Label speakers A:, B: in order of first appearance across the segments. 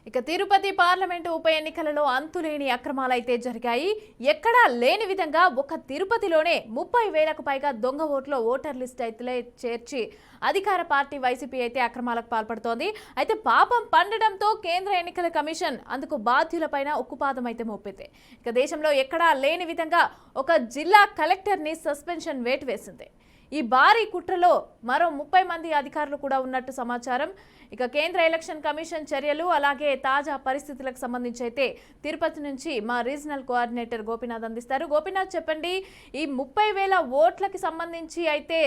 A: ఇక తిరుపతి పార్లమెంటు ఉప ఎన్నికలలో అంతులేని అక్రమాలైతే జరిగాయి. ఎక్కడా లేని విధంగా ఒక తిరుపతిలోనే 30,000కు పైగా దొంగ ఓట్ల ఓటర్ లిస్ట్ అయితే చేర్చి అధికార పార్టీ వైసీపీ అయితే అక్రమాలకు పాల్పడుతోంది. అయితే పాపం పండడంతో కేంద్ర ఎన్నికల కమిషన్ అందుకు బాధ్యులపైన ఉక్కుపాదం అయితే మోపింది. ఇక దేశంలో ఎక్కడా లేని విధంగా ఒక జిల్లా కలెక్టర్ని సస్పెన్షన్ వేటు వేసింది. ఈ భారీ కుట్రలో మరో 30 మంది అధికారులు కూడా ఉన్నట్టు సమాచారం. ఇక కేంద్ర ఎలక్షన్ కమిషన్ చర్యలు అలాగే తాజా పరిస్థితులకు సంబంధించి అయితే తిరుపతి నుంచి మా రీజనల్ కోఆర్డినేటర్ గోపీనాథ్ అందిస్తారు. గోపీనాథ్, చెప్పండి, ఈ 30,000 ఓట్లకి సంబంధించి అయితే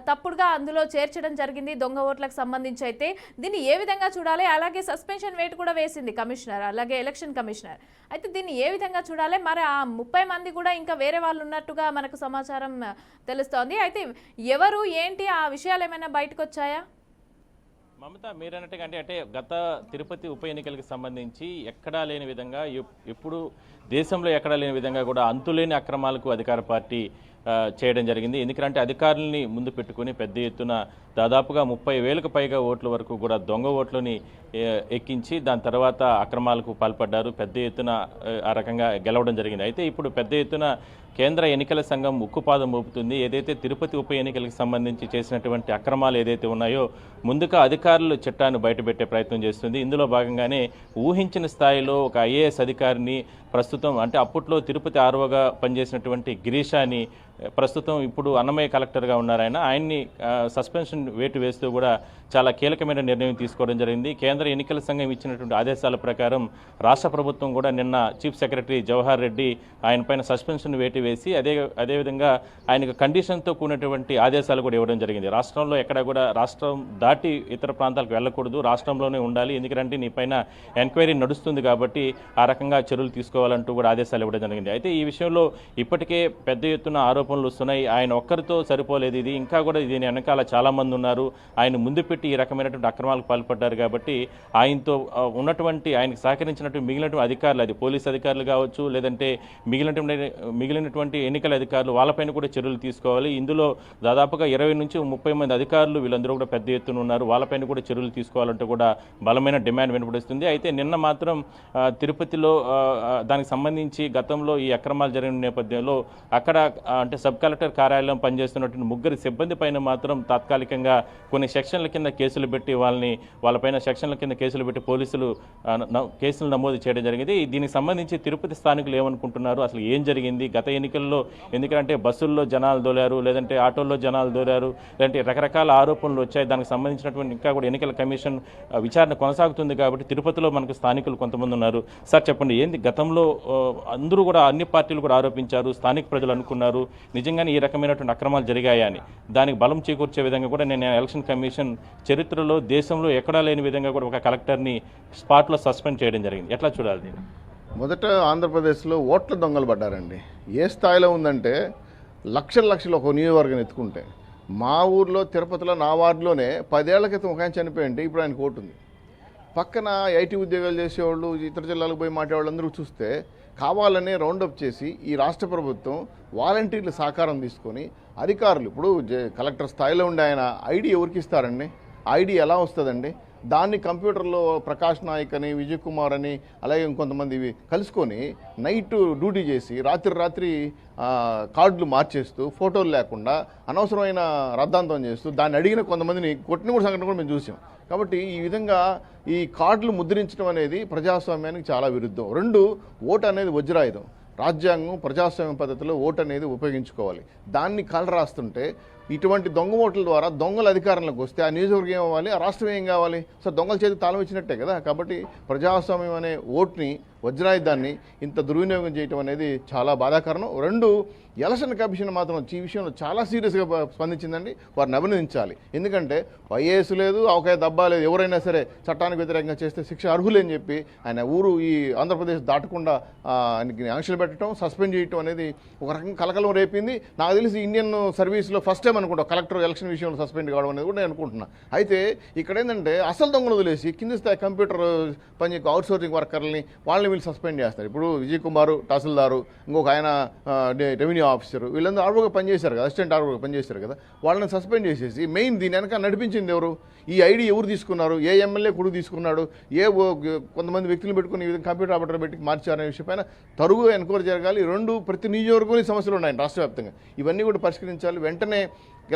A: తప్పుడుగా అందులో చేర్చడం జరిగింది. దొంగ ఓట్లకు సంబంధించి అయితే దీన్ని ఏ విధంగా చూడాలి? అలాగే సస్పెన్షన్ వేటు కూడా వేసింది కమిషనర్, అలాగే ఎలక్షన్ కమిషనర్. అయితే దీన్ని ఏ విధంగా చూడాలి? మరి ఆ 30 మంది కూడా ఇంకా వేరే వాళ్ళు ఉన్నట్టుగా మనకు సమాచారం తెలుస్తోంది. అయితే ఎవరు ఏంటి ఆ విషయాలు ఏమైనా బయటకు వచ్చాయా?
B: మమత, మీరన్నట్టుగా అంటే గత తిరుపతి ఉప ఎన్నికలకు సంబంధించి ఎక్కడా లేని విధంగా ఎప్పుడు దేశంలో ఎక్కడా లేని విధంగా కూడా అంతులేని అక్రమాలకు అధికార పార్టీ చేయడం జరిగింది. ఎందుకంటే అధికారులని ముందు పెట్టుకుని పెద్ద ఎత్తున దాదాపుగా 30,000కు పైగా ఓట్ల వరకు కూడా దొంగ ఓట్లని ఎక్కించి దాని తర్వాత అక్రమాలకు పాల్పడ్డారు. పెద్ద ఎత్తున ఆ రకంగా గెలవడం జరిగింది. అయితే ఇప్పుడు పెద్ద ఎత్తున కేంద్ర ఎన్నికల సంఘం ఉక్కుపాదం మోపుతుంది. ఏదైతే తిరుపతి ఉప ఎన్నికలకు సంబంధించి చేసినటువంటి అక్రమాలు ఏదైతే ఉన్నాయో ముందుగా అధికారులు చట్టాన్ని బయటపెట్టే ప్రయత్నం చేస్తుంది. ఇందులో భాగంగానే ఊహించిన స్థాయిలో ఒక ఐఏఎస్ అధికారిని ప్రస్తుతం అంటే అప్పట్లో తిరుపతి ఆర్ఓగా పనిచేసినటువంటి గిరీషాని ప్రస్తుతం ఇప్పుడు అన్నమయ్య కలెక్టర్గా ఉన్నారు. ఆయన్ని సస్పెన్షన్ వేటు వేస్తూ కూడా చాలా కీలకమైన నిర్ణయం తీసుకోవడం జరిగింది. కేంద్ర ఎన్నికల సంఘం ఇచ్చినటువంటి ఆదేశాల ప్రకారం రాష్ట్ర ప్రభుత్వం కూడా నిన్న చీఫ్ సెక్రటరీ జవహర్ రెడ్డి ఆయన పైన సస్పెన్షన్ వేటు వేసి అదేవిధంగా ఆయనకు కండిషన్తో కూడినటువంటి ఆదేశాలు కూడా ఇవ్వడం జరిగింది. రాష్ట్రంలో ఎక్కడ కూడా రాష్ట్రం దాటి ఇతర ప్రాంతాలకు వెళ్ళకూడదు, రాష్ట్రంలోనే ఉండాలి, ఎందుకంటే నీ పైన ఎంక్వైరీ నడుస్తుంది కాబట్టి ఆ రకంగా చర్యలు తీసుకోవాలంటూ కూడా ఆదేశాలు ఇవ్వడం జరిగింది. అయితే ఈ విషయంలో ఇప్పటికే పెద్ద ఎత్తున ఆరోపణలు వస్తున్నాయి. ఆయన ఒక్కరితో సరిపోలేదు, ఇది ఇంకా కూడా దీని వెనకాల చాలామంది ఉన్నారు, ఆయన ముందు పెట్టి ఈ రకమైనటువంటి అక్రమాలకు పాల్పడ్డారు కాబట్టి ఆయనతో ఉన్నటువంటి ఆయనకు సహకరించినటువంటి మిగిలినటువంటి అధికారులు, అది పోలీస్ అధికారులు కావచ్చు లేదంటే మిగిలినటువంటి ఎన్నికల అధికారులు, వాళ్ళపైన కూడా చర్యలు తీసుకోవాలి. ఇందులో దాదాపుగా 20 నుంచి 30 మంది అధికారులు వీళ్ళందరూ కూడా పెద్ద ఎత్తున ఉన్నారు, వాళ్ళపైన కూడా చర్యలు తీసుకోవాలంటూ కూడా బలమైన డిమాండ్ వినపడుస్తుంది. అయితే నిన్న మాత్రం తిరుపతిలో దానికి సంబంధించి గతంలో ఈ అక్రమాలు జరిగిన నేపథ్యంలో అక్కడ అంటే సబ్ కలెక్టర్ కార్యాలయం పనిచేస్తున్నటువంటి 3 సిబ్బంది పైన మాత్రం తాత్కాలికంగా కొన్ని సెక్షన్ల కింద కేసులు పెట్టి వాళ్ళపైన సెక్షన్ల కింద కేసులు పెట్టి పోలీసులు కేసులు నమోదు చేయడం జరిగింది. దీనికి సంబంధించి తిరుపతి స్థానికులు ఏమనుకుంటున్నారు, అసలు ఏం జరిగింది గత ఎన్నికల్లో? ఎందుకంటే బస్సుల్లో జనాలు దోలారు, లేదంటే ఆటోల్లో జనాలు దోలారు, లేదంటే రకరకాల ఆరోపణలు వచ్చాయి. దానికి సంబంధించినటువంటి ఇంకా కూడా ఎన్నికల కమిషన్ విచారణ కొనసాగుతుంది కాబట్టి తిరుపతిలో మనకు స్థానికులు కొంతమంది ఉన్నారు. సార్ చెప్పండి, ఏంది గతంలో అందరూ కూడా అన్ని పార్టీలు కూడా ఆరోపించారు, స్థానిక ప్రజలు అనుకున్నారు నిజంగానే ఈ రకమైనటువంటి అక్రమాలు జరిగాయని. దానికి బలం చేకూర్చే విధంగా కూడా నేను ఎలక్షన్ కమిషన్ చరిత్రలో దేశంలో ఎక్కడా లేని విధంగా కూడా ఒక కలెక్టర్ని స్పాట్లో సస్పెండ్ చేయడం జరిగింది. ఎట్లా చూడాలి దీన్ని?
C: మొదట ఆంధ్రప్రదేశ్లో ఓట్ల దొంగలు పడ్డారండి. ఏ స్థాయిలో ఉందంటే లక్షలు ఒక నియోజకవర్గం ఎత్తుకుంటే మా ఊర్లో తిరుపతిలో నా వార్డులోనే 10 ఏళ్ల క్రితం ఒక ఆయన చనిపోయింది, ఇప్పుడు ఆయనకు ఓటు ఉంది. పక్కన ఐటీ ఉద్యోగాలు చేసేవాళ్ళు ఇతర జిల్లాలకు పోయి మాట్లాడేవాళ్ళు అందరూ చూస్తే కావాలనే రౌండప్ చేసి ఈ రాష్ట్ర ప్రభుత్వం వాలంటీర్ల సహకారం తీసుకొని అధికారులు ఇప్పుడు కలెక్టర్ స్థాయిలో ఉండే ఆయన ఐడి ఎవరికి ఇస్తారండి? ఐడి ఎలా వస్తుందండి? దాన్ని కంప్యూటర్లో ప్రకాష్ నాయక్ అని విజయ్ కుమార్ అని అలాగే ఇంకొంతమంది కలుసుకొని నైట్ డ్యూటీ చేసి రాత్రి కార్డులు మార్చేస్తూ ఫోటోలు లేకుండా అనవసరమైన రద్దాంతం చేస్తూ దాన్ని అడిగిన కొంతమందిని కొట్టిన కూడా సంఘటన కూడా మేము చూసాం. కాబట్టి ఈ విధంగా ఈ కార్డులు ముద్రించడం అనేది ప్రజాస్వామ్యానికి చాలా విరుద్ధం. 2, ఓటు అనేది వజ్రాయుధం. రాజ్యాంగం ప్రజాస్వామ్య పద్ధతిలో ఓటు అనేది ఉపయోగించుకోవాలి. దాన్ని కాలరాస్తుంటే ఇటువంటి దొంగ ఓట్ల ద్వారా దొంగల అధికారంలోకి వస్తే ఆ నియోజకవర్గం ఏం అవ్వాలి, ఆ రాష్ట్రం ఏం కావాలి? సో దొంగల చేతికి తాళం ఇచ్చినట్టే కదా. కాబట్టి ప్రజాస్వామ్యం అనే ఓటుని వజ్రాయుధాన్ని ఇంత దుర్వినియోగం చేయటం అనేది చాలా బాధాకరం. 2, ఎలక్షన్ కమిషన్ మాత్రం ఈ విషయంలో చాలా సీరియస్గా స్పందించిందండి. వారిని అభినందించాలి. ఎందుకంటే ఐఏఎస్ లేదు, అవకాయ దబ్బా లేదు, ఎవరైనా సరే చట్టానికి వ్యతిరేకంగా చేస్తే శిక్ష అర్హులేని చెప్పి ఆయన ఊరు ఈ ఆంధ్రప్రదేశ్ దాటకుండా ఆయనకి ఆంక్షలు పెట్టడం, సస్పెండ్ చేయటం అనేది ఒక రకంగా కలకలం రేపింది. నాకు తెలిసి ఇండియన్ సర్వీస్లో ఫస్ట్ టైం అనుకుంటా కలెక్టర్ ఎలక్షన్ విషయంలో సస్పెండ్ కావడం అనేది కూడా నేను అనుకుంటున్నా. అయితే ఇక్కడ ఏంటంటే అసలు దొంగలు వదిలేసి కింది స్థాయి కంప్యూటర్ పని అవుట్సోర్సింగ్ వర్కర్లని వాళ్ళని వీళ్ళు సస్పెండ్ చేస్తారు. ఇప్పుడు విజయ్ కుమార్ తహసీల్దారు, ఇంకొక ఆయన రెవెన్యూ ఆఫీసర్ వీళ్ళందరూ ఆర్వోగా పనిచేశారు కదా, అసిస్టెంట్ ఆర్వోగా పనిచేశారు కదా, వాళ్ళని సస్పెండ్ చేసేసి మెయిన్ దీని వెనక నడిపించింది ఎవరు, ఈ ఐడి ఎవరు తీసుకున్నారు, ఏ ఎమ్మెల్యే కొడుకు తీసుకున్నాడు, కొంతమంది వ్యక్తులు పెట్టుకుని ఈ విధంగా కంప్యూటర్ ఆపరేటర్ పెట్టి మార్చారనే విషయం పైన తరుగు ఎన్క్వైరీ జరగాలి. ప్రతి నియోజకవర్గంలో సమస్యలు ఉన్నాయి రాష్ట్ర వ్యాప్తంగా, ఇవన్నీ కూడా పరిష్కరించాలి. వెంటనే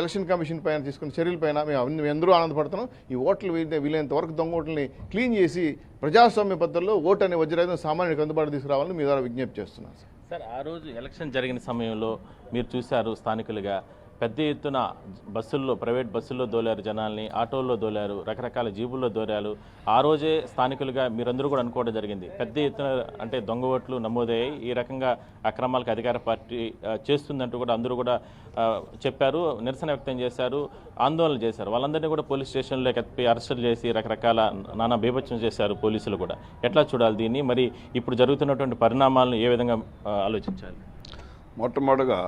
C: ఎలక్షన్ కమిషన్ పైన తీసుకున్న చర్యలపైన మేము అందరూ ఆనందపడుతున్నాం. ఈ ఓట్లు వీలైనంత వరకు దొంగ ఓట్లని క్లీన్ చేసి ప్రజాస్వామ్య పద్ధతిలో ఓటు అనే వజ్రాయుధం సామాన్యుడికి అందుబాటు తీసుకురావాలని మీ ద్వారా విజ్ఞప్తి చేస్తున్నాను.
B: సార్, ఆ రోజు ఎలక్షన్ జరిగిన సమయంలో మీరు చూశారు, స్థానికులుగా పెద్ద ఎత్తున బస్సుల్లో, ప్రైవేట్ బస్సుల్లో దోలారు జనాల్ని, ఆటోల్లో దోలారు, రకరకాల జీబుల్లో దోలారు. ఆ రోజే స్థానికులుగా మీరందరూ కూడా అనుకోవడం జరిగింది, పెద్ద ఎత్తున అంటే దొంగ ఓట్లు నమోదయ్యాయి, ఈ రకంగా అక్రమాలకు అధికార పార్టీ చేస్తుందంటూ కూడా అందరూ కూడా చెప్పారు, నిరసన వ్యక్తం చేశారు, ఆందోళన చేశారు. వాళ్ళందరినీ కూడా పోలీస్ స్టేషన్లోకి ఎత్తి అరెస్టులు చేసి రకరకాల నానా బీభత్సం చేశారు పోలీసులు కూడా. ఎట్లా చూడాలి దీన్ని? మరి ఇప్పుడు జరుగుతున్నటువంటి పరిణామాలను ఏ విధంగా ఆలోచించాలి?
D: మొట్టమొదటిగా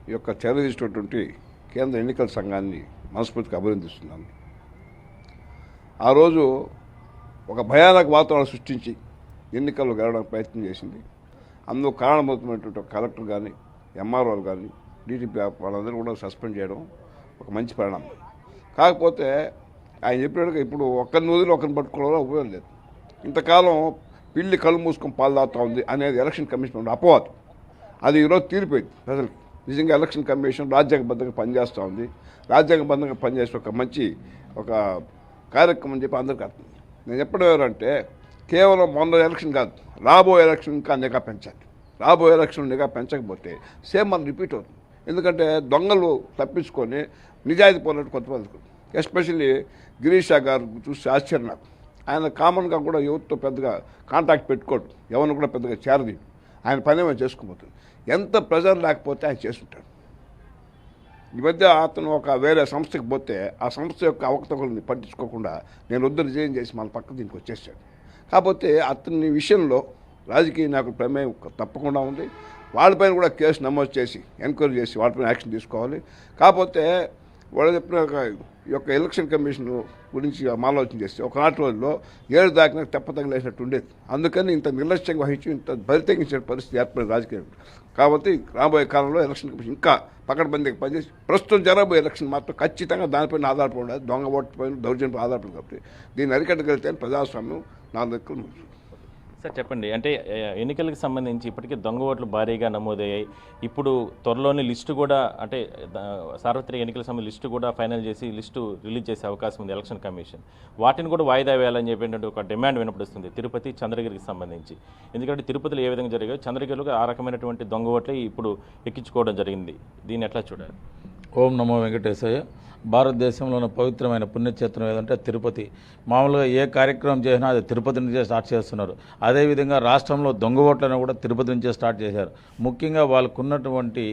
D: ఈ యొక్క చర్య తీసుకున్నటువంటి కేంద్ర ఎన్నికల సంఘాన్ని మనస్ఫూర్తిగా అభినందిస్తున్నాను. ఆ రోజు ఒక భయానక వాతావరణం సృష్టించి ఎన్నికల్లో గెలవడానికి ప్రయత్నం చేసింది. అందులో కారణమవుతున్నటువంటి కలెక్టర్ కానీ, ఎంఆర్ఓలు కానీ, డీటీపీ వాళ్ళందరూ కూడా సస్పెండ్ చేయడం ఒక మంచి పరిణామం. కాకపోతే ఆయన చెప్పినట్టుగా ఇప్పుడు ఒకరిని వదిలి ఒకరిని పట్టుకోవడంలో ఉపయోగం లేదు. ఇంతకాలం పిల్లి కళ్ళు మూసుకొని పాలు తాగుతూ ఉంది అనేది ఎలక్షన్ కమిషన్ అపవాదం. అది ఈరోజు తీరిపోయింది ప్రజలకి. నిజంగా ఎలక్షన్ కమిషన్ రాజ్యాంగబద్ధంగా పనిచేస్తూ ఉంది. రాజ్యాంగబద్ధంగా పనిచేసే ఒక మంచి కార్యక్రమం అని చెప్పి అందరికీ అర్థం. నేను చెప్పడం ఎవరంటే కేవలం మొన్న ఎలక్షన్ కాదు, రాబోయే ఎలక్షన్ ఇంకా నిఘా పెంచాలి. రాబోయే ఎలక్షన్ నిఘా పెంచకపోతే సేమ్ మనం రిపీట్ అవుతుంది. ఎందుకంటే దొంగలు తప్పించుకొని నిజాయితీ పోయినట్టు కొంతమంది, ఎస్పెషల్లీ గిరీష్ గారు చూసి ఆశ్చర్యం నాకు. ఆయన కామన్గా కూడా ఎవరితో పెద్దగా కాంటాక్ట్ పెట్టుకోడు, ఎవరిని కూడా పెద్దగా చేరదీడు, ఆయన పని ఏమైనా చేసుకోబోతుంది. ఎంత ప్రెజర్ లేకపోతే ఆయన చేస్తుంటాడు. ఈ మధ్య అతను ఒక వేరే సంస్థకి పోతే ఆ సంస్థ యొక్క అవకతవకల్ని పట్టించుకోకుండా నేను వద్దు రిజైన్ చేసి మన పక్క దీనికి వచ్చేసాడు. కాకపోతే అతని విషయంలో రాజకీయ నాయకుల ప్రమేయం తప్పకుండా ఉంది. వాళ్ళపైన కూడా కేసు నమోదు చేసి ఎంక్వైరీ చేసి వాళ్ళపైన యాక్షన్ తీసుకోవాలి. కాకపోతే వాళ్ళు చెప్పిన ఈ యొక్క ఎలక్షన్ కమిషన్ గురించి ఆలోచన చేస్తే ఒకనాటి రోజుల్లో 7 దాకా తెప్పతగిలేసినట్టు ఉండేది. అందుకని ఇంత నిర్లక్ష్యంగా వహించి ఇంత బరితెగించిన పరిస్థితి ఏర్పడింది రాజకీయం. కాబట్టి రాబోయే కాలంలో ఎలక్షన్ కమిషన్ ఇంకా పకడ్బందీగా పనిచేసి ప్రస్తుతం జరగబోయే ఎలక్షన్ మాత్రం ఖచ్చితంగా దానిపైన ఆధారపడి ఉండదు, దొంగ ఓటు పైన దౌర్జన్యం ఆధారపడి. కాబట్టి దీన్ని అరికట్టగలిగితే ప్రజాస్వామ్యం నా దగ్గర.
B: సార్ చెప్పండి, అంటే ఎన్నికలకు సంబంధించి ఇప్పటికే దొంగ ఓట్లు భారీగా నమోదయ్యాయి. ఇప్పుడు త్వరలోనే లిస్టు కూడా, అంటే సార్వత్రిక ఎన్నికల సంబంధించి లిస్టు కూడా ఫైనల్ చేసి లిస్టు రిలీజ్ చేసే అవకాశం ఉంది ఎలక్షన్ కమిషన్. వాటిని కూడా వాయిదా వేయాలని చెప్పేటువంటి ఒక డిమాండ్ వినపడుస్తుంది తిరుపతి, చంద్రగిరికి సంబంధించి. ఎందుకంటే తిరుపతిలో ఏ విధంగా జరిగాయో చంద్రగిరిలో ఆ రకమైనటువంటి దొంగ ఓట్లే ఇప్పుడు ఎక్కించుకోవడం జరిగింది. దీన్ని ఎట్లా చూడాలి?
E: ఓం నమో వెంకటేశయ్య. భారతదేశంలోని పవిత్రమైన పుణ్యక్షేత్రం ఏదంటే తిరుపతి. మామూలుగా ఏ కార్యక్రమం చేసినా అది తిరుపతి నుంచే స్టార్ట్ చేస్తున్నారు. అదేవిధంగా రాష్ట్రంలో దొంగ ఓట్లను కూడా తిరుపతి నుంచే స్టార్ట్ చేశారు. ముఖ్యంగా వాళ్ళకున్నటువంటి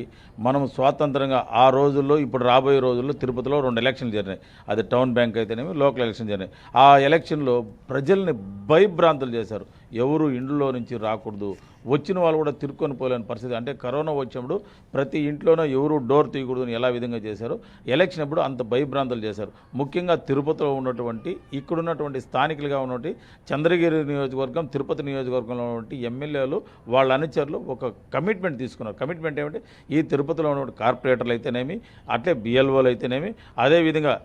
E: మనం స్వాతంత్రంగా ఆ రోజుల్లో, ఇప్పుడు రాబోయే రోజుల్లో తిరుపతిలో 2 ఎలక్షన్లు జరిగినాయి. అది టౌన్ బ్యాంక్ అయితేనేమి, లోకల్ ఎలక్షన్ జరిగినాయి. ఆ ఎలక్షన్లో ప్రజల్ని భయభ్రాంతులు చేశారు. ఎవరు ఇండ్లలో నుంచి రాకూడదు, వచ్చిన వాళ్ళు కూడా తిరుక్కొని పోలేని పరిస్థితి. అంటే కరోనా వచ్చినప్పుడు ప్రతి ఇంట్లోనూ ఎవరు డోర్ తీయకూడదు ఎలా విధంగా చేశారు. ఎలక్షన్ అప్పుడు అంత భయభ్రాంతులు చేశారు. ముఖ్యంగా తిరుపతిలో ఉన్నటువంటి, ఇక్కడున్నటువంటి స్థానికులుగా ఉన్నటువంటి చంద్రగిరి నియోజకవర్గం, తిరుపతి నియోజకవర్గంలో ఉన్నటువంటి ఎమ్మెల్యేలు, వాళ్ళ అనుచరులు ఒక కమిట్మెంట్ తీసుకున్నారు. కమిట్మెంట్ ఏమంటే ఈ తిరుపతిలో ఉన్నటువంటి కార్పొరేటర్లు అయితేనేమి, అట్లే బిఎల్ఓలు అయితేనేమి, అదేవిధంగా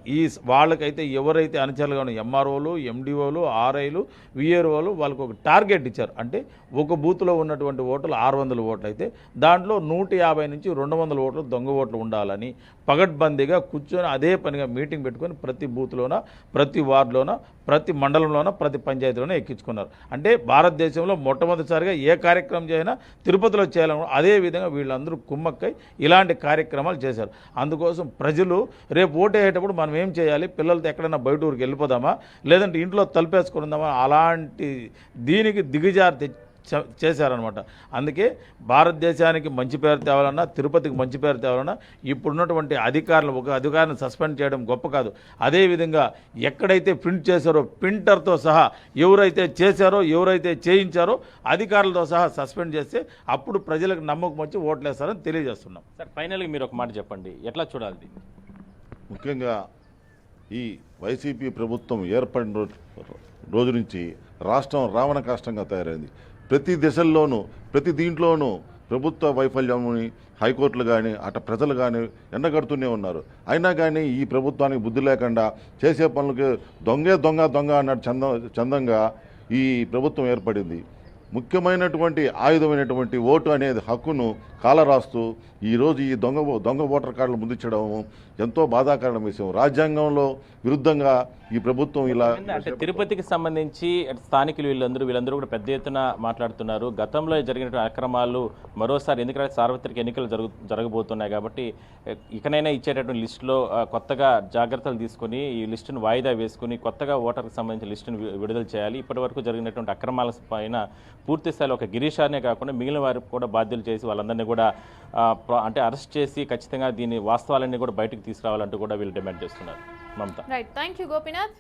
E: వాళ్ళకైతే ఎవరైతే అనుచరులుగా ఉన్న ఎంఆర్ఓలు, ఎండిఓలు, ఆర్ఐలు, విఆర్ఓలు వాళ్ళకు ఒక టార్గెట్ ఇచ్చారు. అంటే ఒక బూత్లో ఉన్నటువంటి ఓట్లు 600 ఓట్లు అయితే దాంట్లో 150 నుంచి 200 ఓట్లు దొంగ ఓట్లు ఉండాలని పగడ్బందీగా కూర్చొని అదే పనిగా మీటింగ్ పెట్టుకొని ప్రతి బూత్లోన, ప్రతి వార్డులోన, ప్రతి మండలంలోన, ప్రతి పంచాయతీలోనే ఎక్కించుకున్నారు. అంటే భారతదేశంలో మొట్టమొదటిసారిగా ఏ కార్యక్రమం చేసినా తిరుపతిలో చేయాలని అదేవిధంగా వీళ్ళందరూ కుమ్మక్కై ఇలాంటి కార్యక్రమాలు చేశారు. అందుకోసం ప్రజలు రేపు ఓటేసేటప్పుడు మనం ఏం చేయాలి, పిల్లలతో ఎక్కడైనా బయట ఊరికి వెళ్ళిపోదామా, లేదంటే ఇంట్లో తలుపేసుకుందామా, అలాంటి దీనికి దిగజారి చేశారనమాట. అందుకే భారతదేశానికి మంచి పేరు తేవాలన్నా, తిరుపతికి మంచి పేరు తేవాలన్నా ఇప్పుడున్నటువంటి అధికారులు, ఒక అధికారిని సస్పెండ్ చేయడం గొప్ప కాదు. అదేవిధంగా ఎక్కడైతే ప్రింట్ చేశారో ప్రింటర్తో సహా ఎవరైతే చేశారో, ఎవరైతే చేయించారో అధికారులతో సహా సస్పెండ్ చేస్తే అప్పుడు ప్రజలకు నమ్మకం వచ్చి ఓట్లేస్తారని తెలియజేస్తున్నాం.
B: సార్ ఫైనల్గా మీరు ఒక మాట చెప్పండి, ఎట్లా చూడాలి?
F: ముఖ్యంగా ఈ వైసీపీ ప్రభుత్వం ఏర్పడిన రోజు నుంచి రాష్ట్రం రావణ కాష్టంగా తయారైంది. ప్రతి దశల్లోనూ, ప్రతి దీంట్లోనూ ప్రభుత్వ వైఫల్యంని హైకోర్టులు కానీ అటు ప్రజలు కానీ ఎండగడుతూనే ఉన్నారు. అయినా కానీ ఈ ప్రభుత్వానికి బుద్ధి లేకుండా చేసే పనులకి దొంగ అన్నట్టు చందంగా ఈ ప్రభుత్వం ఏర్పడింది. ముఖ్యమైనటువంటి ఆయుధమైనటువంటి ఓటు అనేది హక్కును కాలరాస్తూ ఈరోజు ఈ దొంగ ఓటర్ కార్డులు ముందుంచడం ఎంతో బాధాకరమైన విషయం. రాజ్యాంగంలో విరుద్ధంగా ఈ ప్రభుత్వం ఇలా
B: అంటే తిరుపతికి సంబంధించి స్థానికులు వీళ్ళందరూ కూడా పెద్ద ఎత్తున మాట్లాడుతున్నారు. గతంలో జరిగినటువంటి అక్రమాలు మరోసారి ఎందుకంటే సార్వత్రిక ఎన్నికలు జరగబోతున్నాయి కాబట్టి ఇకనైనా ఇచ్చేటటువంటి లిస్టులో కొత్తగా జాగ్రత్తలు తీసుకొని ఈ లిస్టును వాయిదా వేసుకుని కొత్తగా ఓటర్కి సంబంధించిన లిస్టును విడుదల చేయాలి. ఇప్పటి వరకు జరిగినటువంటి అక్రమాల పైన పూర్తి స్థాయిలో ఒక గిరీషానే కాకుండా మిగిలిన వారికి కూడా బాధ్యులు చేసి వాళ్ళందరినీ కూడా అంటే అరెస్ట్ చేసి ఖచ్చితంగా దీని వాస్తవాలన్నీ కూడా బయటకు తీసుకురావాలంటూ కూడా వీళ్ళు డిమాండ్ చేస్తున్నారు. Mamata.
A: Right, thank you Gopinath.